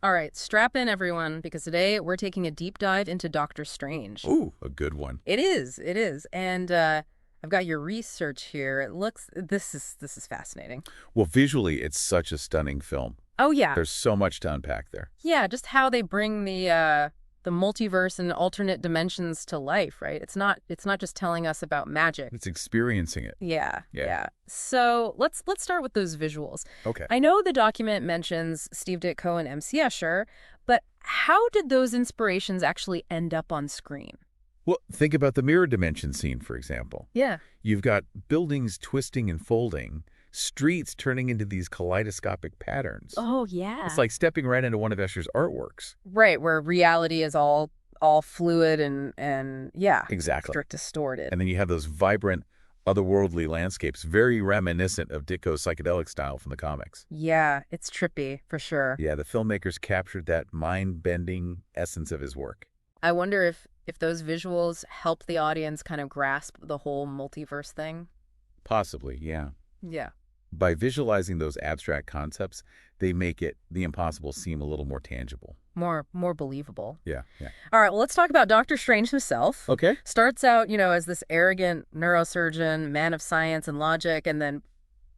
All right, strap in, everyone, because today we're taking a deep dive into Doctor Strange. Ooh, a good one. It is. And I've got your research here. This is fascinating. Well, visually, it's such a stunning film. Oh, yeah. There's so much to unpack there. Yeah, just how they bring the multiverse and alternate dimensions to life, right? It's not just telling us about magic. It's experiencing it. Yeah. So let's start with those visuals. Okay. I know the document mentions Steve Ditko and M.C. Escher, but how did those inspirations actually end up on screen? Well, think about the mirror dimension scene, for example. Yeah. You've got buildings twisting and folding, streets turning into these kaleidoscopic patterns. Oh, yeah. It's like stepping right into one of Escher's artworks. Right, where reality is all fluid and yeah, Exactly. strict distorted. And then you have those vibrant, otherworldly landscapes, very reminiscent of Ditko's psychedelic style from the comics. Yeah, it's trippy for sure. Yeah, the filmmakers captured that mind-bending essence of his work. I wonder if those visuals help the audience kind of grasp the whole multiverse thing. Possibly, yeah. Yeah. By visualizing those abstract concepts, they make the impossible seem a little more tangible. More believable. Yeah. All right, well, let's talk about Doctor Strange himself. Okay. Starts out, as this arrogant neurosurgeon, man of science and logic, and then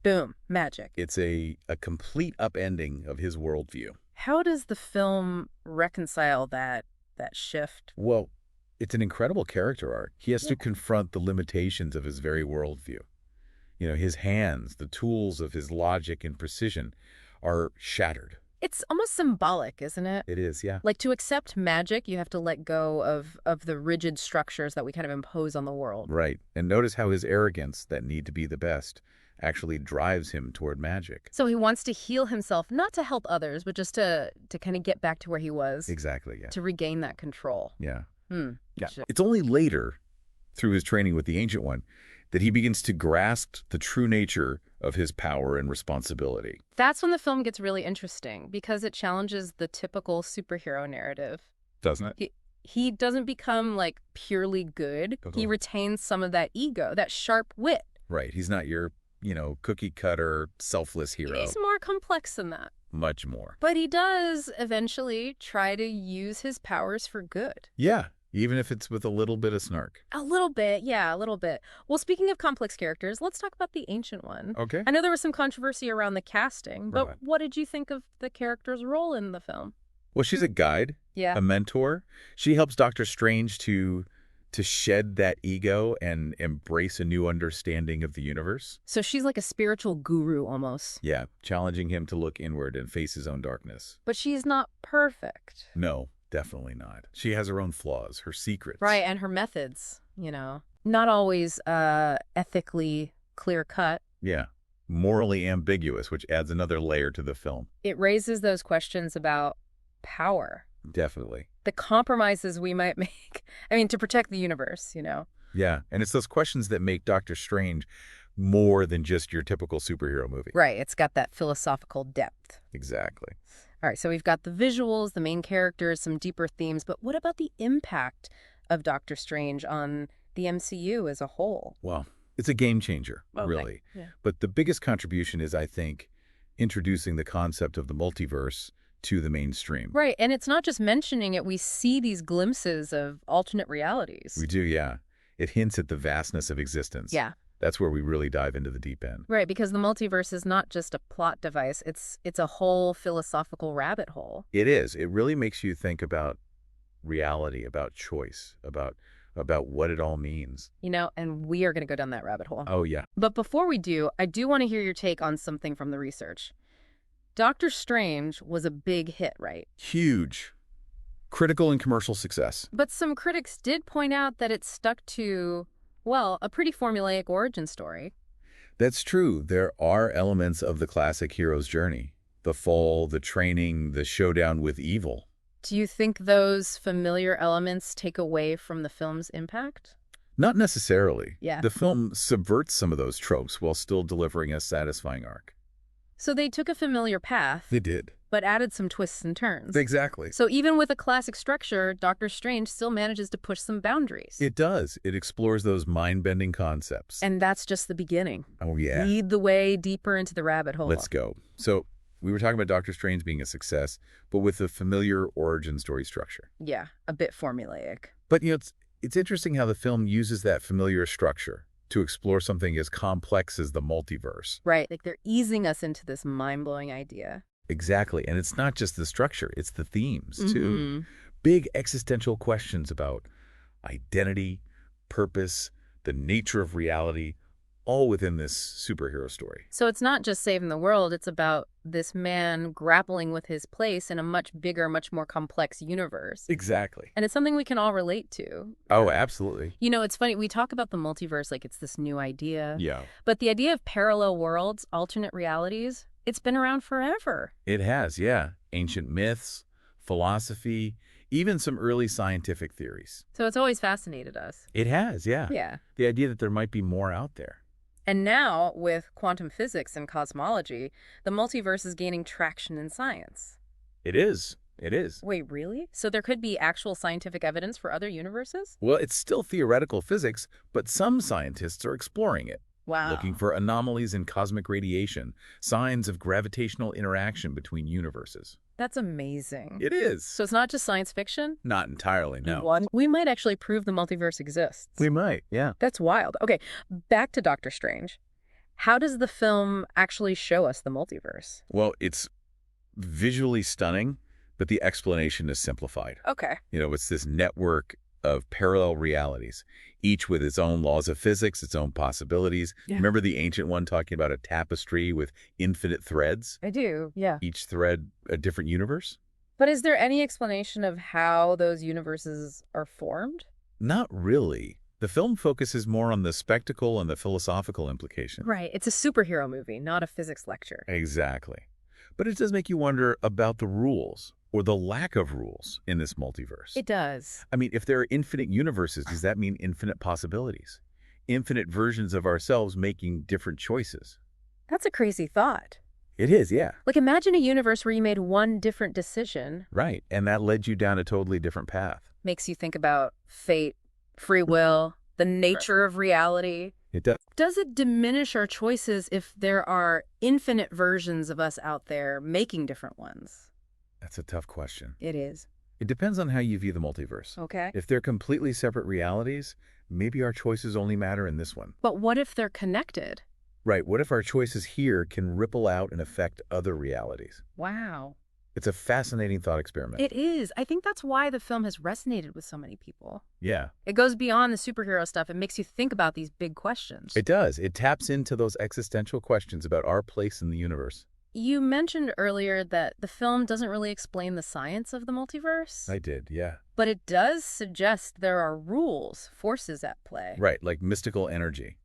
boom, magic. It's a complete upending of his worldview. How does the film reconcile that shift? Well, it's an incredible character arc. He has to confront the limitations of his very worldview. His hands, the tools of his logic and precision, are shattered. It's almost symbolic, isn't it? It is, yeah. Like, to accept magic, you have to let go of the rigid structures that we kind of impose on the world. Right. And notice how his arrogance, that need to be the best, actually drives him toward magic. So he wants to heal himself, not to help others, but just to kind of get back to where he was. Exactly, yeah. To regain that control. Yeah. Yeah. Sure. It's only later, through his training with the Ancient One, that he begins to grasp the true nature of his power and responsibility. That's when the film gets really interesting, because it challenges the typical superhero narrative. Doesn't it? He doesn't become, like, purely good. He retains some of that ego, that sharp wit. Right. He's not your, cookie-cutter, selfless hero. He's more complex than that. Much more. But he does eventually try to use his powers for good. Yeah. Even if it's with a little bit of snark. A little bit, yeah, a little bit. Well, speaking of complex characters, let's talk about the Ancient One. Okay. I know there was some controversy around the casting, but Right. what did you think of the character's role in the film? Well, she's a guide, Yeah. a mentor. She helps Doctor Strange to shed that ego and embrace a new understanding of the universe. So she's like a spiritual guru almost. Yeah, challenging him to look inward and face his own darkness. But she's not perfect. No, definitely not. She has her own flaws, her secrets. Right, and her methods, not always ethically clear-cut. Yeah, morally ambiguous, which adds another layer to the film. It raises those questions about power. Definitely. The compromises we might make, to protect the universe, Yeah, and it's those questions that make Doctor Strange more than just your typical superhero movie. Right, it's got that philosophical depth. Exactly. All right, so we've got the visuals, the main characters, some deeper themes, but what about the impact of Doctor Strange on the MCU as a whole? Well, it's a game changer, Okay. really. Yeah. But the biggest contribution is, I think, introducing the concept of the multiverse to the mainstream. Right, and it's not just mentioning it. We see these glimpses of alternate realities. We do, yeah. It hints at the vastness of existence. Yeah. That's where we really dive into the deep end. Right, because the multiverse is not just a plot device. It's a whole philosophical rabbit hole. It is. It really makes you think about reality, about choice, about what it all means. And we are going to go down that rabbit hole. Oh, yeah. But before we do, I do want to hear your take on something from the research. Doctor Strange was a big hit, right? Huge. Critical and commercial success. But some critics did point out that it stuck to, well, a pretty formulaic origin story. That's true. There are elements of the classic hero's journey. The fall, the training, the showdown with evil. Do you think those familiar elements take away from the film's impact? Not necessarily. Yeah. The film subverts some of those tropes while still delivering a satisfying arc. So they took a familiar path, They did. but added some twists and turns. Exactly. So even with a classic structure, Doctor Strange still manages to push some boundaries. It does. It explores those mind-bending concepts. And that's just the beginning. Oh, yeah. Lead the way deeper into the rabbit hole. Let's go. So We were talking about Doctor Strange being a success, but with a familiar origin story structure. Yeah, a bit formulaic. But, it's interesting how the film uses that familiar structure to explore something as complex as the multiverse. Right, like they're easing us into this mind-blowing idea. Exactly. And it's not just the structure, it's the themes, too. Mm-hmm. Big existential questions about identity, purpose, the nature of reality, all within this superhero story. So it's not just saving the world, it's about this man grappling with his place in a much bigger, much more complex universe. Exactly. And it's something we can all relate to. Oh, absolutely. It's funny, we talk about the multiverse like it's this new idea. Yeah. But the idea of parallel worlds, alternate realities, it's been around forever. It has, yeah. Ancient myths, philosophy, even some early scientific theories. So it's always fascinated us. It has, yeah. Yeah. The idea that there might be more out there. And now, with quantum physics and cosmology, the multiverse is gaining traction in science. It is. It is. Wait, really? So there could be actual scientific evidence for other universes? Well, it's still theoretical physics, but some scientists are exploring it. Wow. Looking for anomalies in cosmic radiation, signs of gravitational interaction between universes. That's amazing. It is. So it's not just science fiction? Not entirely, no. We might actually prove the multiverse exists. We might, yeah. That's wild. Okay, back to Doctor Strange. How does the film actually show us the multiverse? Well, it's visually stunning, but the explanation is simplified. Okay. It's this network of parallel realities, each with its own laws of physics, its own possibilities. Yeah. Remember the ancient one talking about a tapestry with infinite threads? I do, yeah. Each thread a different universe? But is there any explanation of how those universes are formed? Not really. The film focuses more on the spectacle and the philosophical implication. Right. It's a superhero movie, not a physics lecture. Exactly. But it does make you wonder about the rules, or the lack of rules, in this multiverse. It does. I mean, if there are infinite universes, does that mean infinite possibilities? Infinite versions of ourselves making different choices? That's a crazy thought. It is, yeah. Like, imagine a universe where you made one different decision. Right, and that led you down a totally different path. Makes you think about fate, free will, the nature of reality. It does. Does it diminish our choices if there are infinite versions of us out there making different ones? That's a tough question. It is. It depends on how you view the multiverse. Okay. If they're completely separate realities, maybe our choices only matter in this one. But what if they're connected? Right, what if our choices here can ripple out and affect other realities? Wow. It's a fascinating thought experiment. It is. I think that's why the film has resonated with so many people. Yeah. It goes beyond the superhero stuff. It makes you think about these big questions. It does. It taps into those existential questions about our place in the universe. You mentioned earlier that the film doesn't really explain the science of the multiverse. I did, yeah. But it does suggest there are rules, forces at play. Right, like mystical energy.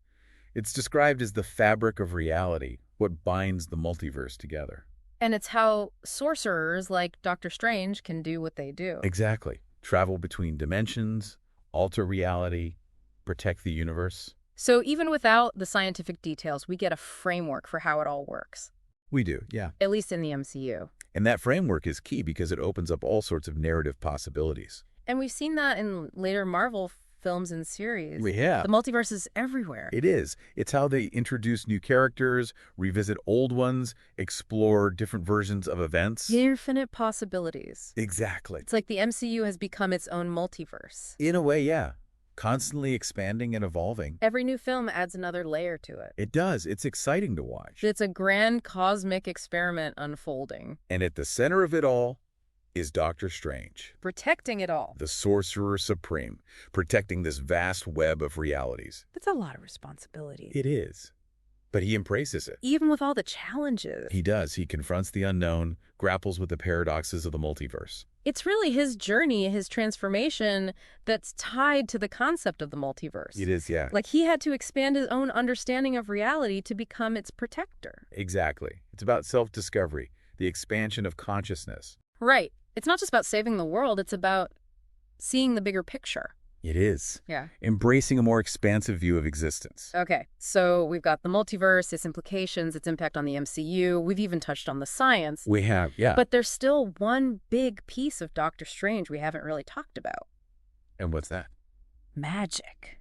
It's described as the fabric of reality, what binds the multiverse together. And it's how sorcerers like Doctor Strange can do what they do. Exactly. Travel between dimensions, alter reality, protect the universe. So even without the scientific details, we get a framework for how it all works. We do, yeah. At least in the MCU. And that framework is key because it opens up all sorts of narrative possibilities. And we've seen that in later Marvel films and series. We have. The multiverse is everywhere. It is. It's how they introduce new characters, revisit old ones, explore different versions of events. Infinite possibilities. Exactly. It's like the MCU has become its own multiverse. In a way, yeah. Constantly expanding and evolving. Every new film adds another layer to it. It does. It's exciting to watch. It's a grand cosmic experiment unfolding. And at the center of it all is Doctor Strange. Protecting it all. The Sorcerer Supreme, protecting this vast web of realities. That's a lot of responsibility. It is. But he embraces it. Even with all the challenges. He does. He confronts the unknown, grapples with the paradoxes of the multiverse. It's really his journey, his transformation, that's tied to the concept of the multiverse. It is, yeah. Like he had to expand his own understanding of reality to become its protector. Exactly. It's about self-discovery, the expansion of consciousness. Right. It's not just about saving the world, it's about seeing the bigger picture. It is. Yeah. Embracing a more expansive view of existence. Okay, so we've got the multiverse, its implications, its impact on the MCU. We've even touched on the science. We have, yeah. But there's still one big piece of Doctor Strange we haven't really talked about. And what's that? Magic.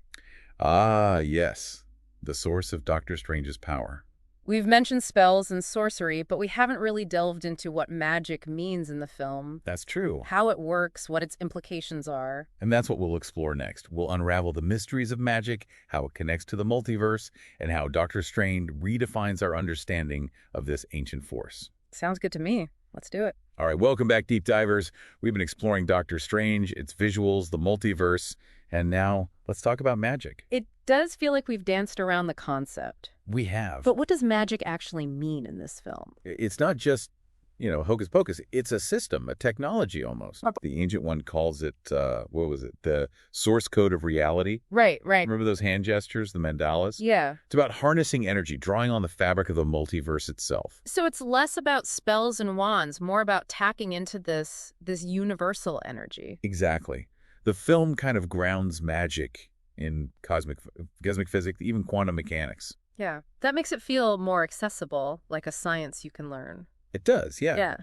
Ah, yes. The source of Doctor Strange's power. We've mentioned spells and sorcery, but we haven't really delved into what magic means in the film, That's true. how it works, what its implications are. And that's what we'll explore next. We'll unravel the mysteries of magic, how it connects to the multiverse, and how Doctor Strange redefines our understanding of this ancient force. Sounds good to me. Let's do it. All right, welcome back, Deep Divers. We've been exploring Doctor Strange, its visuals, the multiverse, and now let's talk about magic. It does feel like we've danced around the concept. We have. But what does magic actually mean in this film? It's not just, hocus pocus. It's a system, a technology almost. The Ancient One calls it, what was it? The source code of reality. Right. Remember those hand gestures, the mandalas? Yeah. It's about harnessing energy, drawing on the fabric of the multiverse itself. So it's less about spells and wands, more about tacking into this universal energy. Exactly. The film kind of grounds magic in cosmic physics, even quantum mechanics. Yeah. That makes it feel more accessible, like a science you can learn. It does, yeah. Yeah.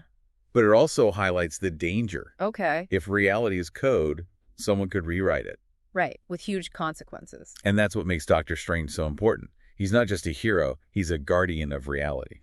But it also highlights the danger. Okay. If reality is code, someone could rewrite it. Right, with huge consequences. And that's what makes Doctor Strange so important. He's not just a hero, he's a guardian of reality.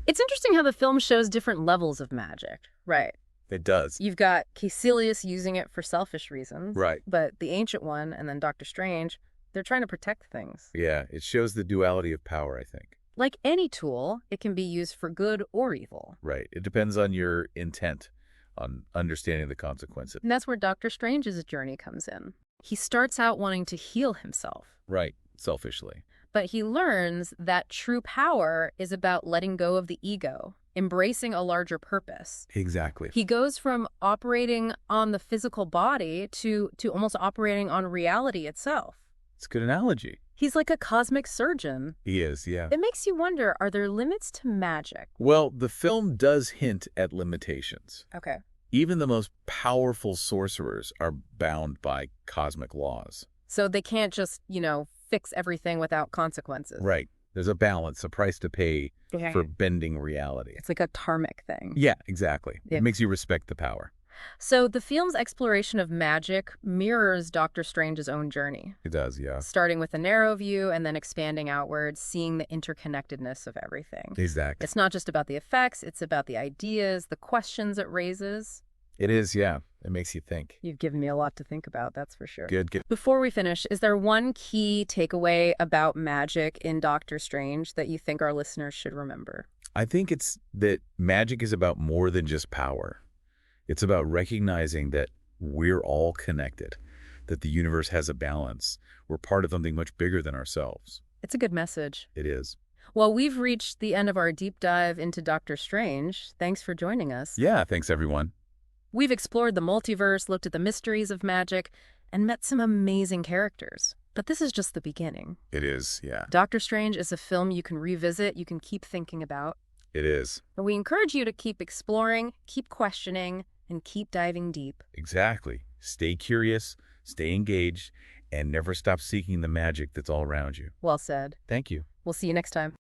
It's interesting how the film shows different levels of magic. Right. It does. You've got Caecilius using it for selfish reasons. Right. But the Ancient One and then Doctor Strange, they're trying to protect things. Yeah, it shows the duality of power, I think. Like any tool, it can be used for good or evil. Right. It depends on your intent, on understanding the consequences. And that's where Doctor Strange's journey comes in. He starts out wanting to heal himself. Right. Selfishly. But he learns that true power is about letting go of the ego, embracing a larger purpose. Exactly. He goes from operating on the physical body to almost operating on reality itself. It's a good analogy. He's like a cosmic surgeon. He is, yeah. It makes you wonder, are there limits to magic? Well, the film does hint at limitations. Okay. Even the most powerful sorcerers are bound by cosmic laws. So they can't just, fix everything without consequences. Right. There's a balance, a price to pay Okay. for bending reality. It's like a karmic thing. Yeah, exactly. Yeah. It makes you respect the power. So the film's exploration of magic mirrors Doctor Strange's own journey, It does, yeah. starting with a narrow view and then expanding outwards, seeing the interconnectedness of everything. Exactly. It's not just about the effects, it's about the ideas, the questions it raises. It is, yeah. It makes you think. You've given me a lot to think about, that's for sure. Good. Before we finish, is there one key takeaway about magic in Doctor Strange that you think our listeners should remember? I think it's that magic is about more than just power. It's about recognizing that we're all connected, that the universe has a balance. We're part of something much bigger than ourselves. It's a good message. It is. Well, we've reached the end of our deep dive into Doctor Strange. Thanks for joining us. Yeah, thanks, everyone. We've explored the multiverse, looked at the mysteries of magic, and met some amazing characters. But this is just the beginning. It is, yeah. Doctor Strange is a film you can revisit, you can keep thinking about. It is. And we encourage you to keep exploring, keep questioning, and keep diving deep. Exactly. Stay curious, stay engaged, and never stop seeking the magic that's all around you. Well said. Thank you. We'll see you next time.